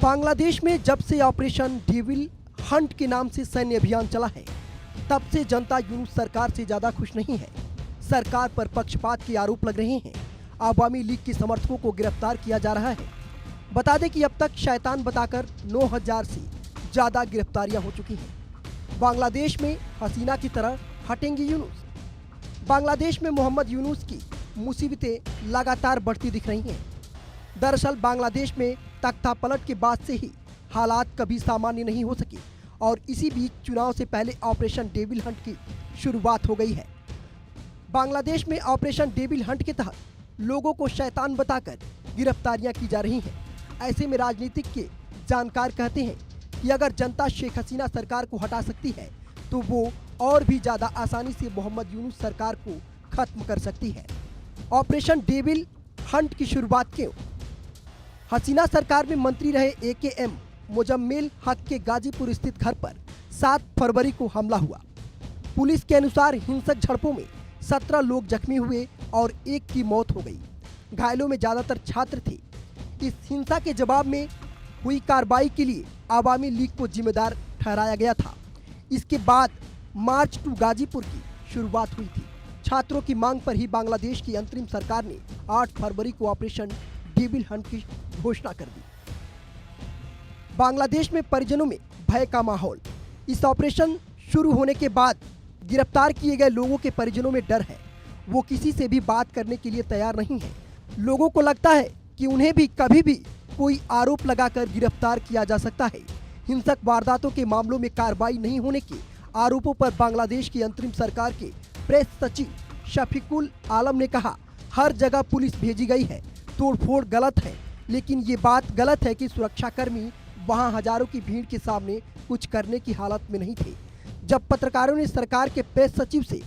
बांग्लादेश में जब से ऑपरेशन डेविल हंट के नाम से सैन्य अभियान चला है, तब से जनता यूनुस सरकार से ज्यादा खुश नहीं है। सरकार पर पक्षपात के आरोप लग रहे हैं। आवामी लीग के समर्थकों को गिरफ्तार किया जा रहा है। बता दें कि अब तक शैतान बताकर 9000 से ज्यादा गिरफ्तारियां हो चुकी हैं। बांग्लादेश में हसीना की तरह हटेंगे यूनुस। बांग्लादेश में मोहम्मद यूनुस की मुसीबतें लगातार बढ़ती दिख रही हैं। दरअसल बांग्लादेश में तख्ता पलट के बाद से ही हालात कभी सामान्य नहीं हो सके और इसी बीच चुनाव से पहले ऑपरेशन डेविल हंट की शुरुआत हो गई है। बांग्लादेश में ऑपरेशन डेविल हंट के तहत लोगों को शैतान बताकर गिरफ्तारियां की जा रही हैं। ऐसे में राजनीतिक के जानकार कहते हैं कि अगर जनता शेख हसीना सरकार को हटा सकती है तो वो और भी ज़्यादा आसानी से मोहम्मद यूनुस सरकार को खत्म कर सकती है। ऑपरेशन डेविल हंट की शुरुआत क्यों? हसीना सरकार में मंत्री रहे AKM मुजम्मिल हक के गाजीपुर स्थित घर पर 7 फरवरी को हमला हुआ। पुलिस के अनुसार हिंसक झड़पों में 17 लोग जख्मी हुए और 1 की मौत हो गई। घायलों में ज़्यादातर छात्र थे। इस हिंसा के जवाब में हुई कार्रवाई के लिए आवामी लीग को जिम्मेदार ठहराया गया था। इसके बाद मार्च टू गाजीपुर की शुरुआत हुई थी। छात्रों की मांग पर ही बांग्लादेश की अंतरिम सरकार ने 8 फरवरी को ऑपरेशन डेविल हंट की घोषणा कर दी। बांग्लादेश में परिजनों में भय का माहौल। इस ऑपरेशन शुरू होने के बाद गिरफ्तार किए गए लोगों के परिजनों में डर है। वो किसी से भी बात करने के लिए तैयार नहीं है। लोगों को लगता है कि उन्हें भी कभी भी कोई आरोप लगाकर गिरफ्तार किया जा सकता है। हिंसक वारदातों के मामलों में कार्रवाई नहीं होने के आरोपों पर बांग्लादेश की अंतरिम सरकार के प्रेस सचिव शफीकुल आलम ने कहा, हर जगह पुलिस भेजी गई है, तोड़फोड़ गलत है, लेकिन ये बात गलत है कि सुरक्षाकर्मी वहां हजारों की भीड़ के सामने कुछ करने की हालत में नहीं थे। जब पत्रकारों ने सरकार के प्रेस सचिव से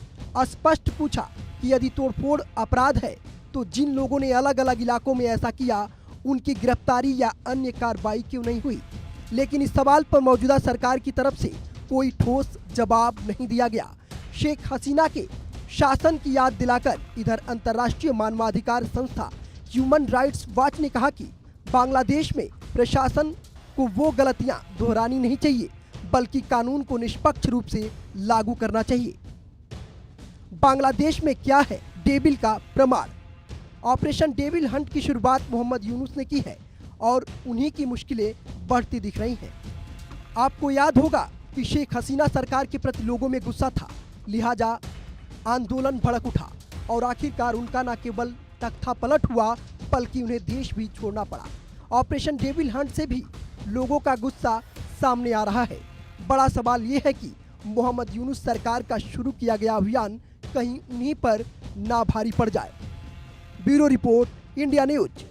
स्पष्ट पूछा कि यदि तोड़फोड़ अपराध है तो जिन लोगों ने अलग अलग इलाकों में ऐसा किया उनकी गिरफ्तारी या अन्य कार्रवाई क्यों नहीं हुई, लेकिन इस सवाल पर मौजूदा सरकार की तरफ से कोई ठोस जवाब नहीं दिया गया। शेख हसीना के शासन की याद दिलाकर इधर अंतर्राष्ट्रीय मानवाधिकार संस्था ह्यूमन राइट्स वॉच ने कहा कि बांग्लादेश में प्रशासन को वो गलतियां दोहरानी नहीं चाहिए, बल्कि कानून को निष्पक्ष रूप से लागू करना चाहिए। बांग्लादेश में क्या है डेविल का प्रमाण? ऑपरेशन डेविल हंट की शुरुआत मोहम्मद यूनुस ने की है और उन्हीं की मुश्किलें बढ़ती दिख रही हैं। आपको याद होगा कि शेख हसीना सरकार के प्रति लोगों में गुस्सा था, लिहाजा आंदोलन भड़क उठा और आखिरकार उनका न केवल तख्ता पलट हुआ बल्कि उन्हें देश भी छोड़ना पड़ा। ऑपरेशन डेविल हंट से भी लोगों का गुस्सा सामने आ रहा है। बड़ा सवाल ये है कि मोहम्मद यूनुस सरकार का शुरू किया गया अभियान कहीं उन्हीं पर ना भारी पड़ जाए। Bureau report, India news.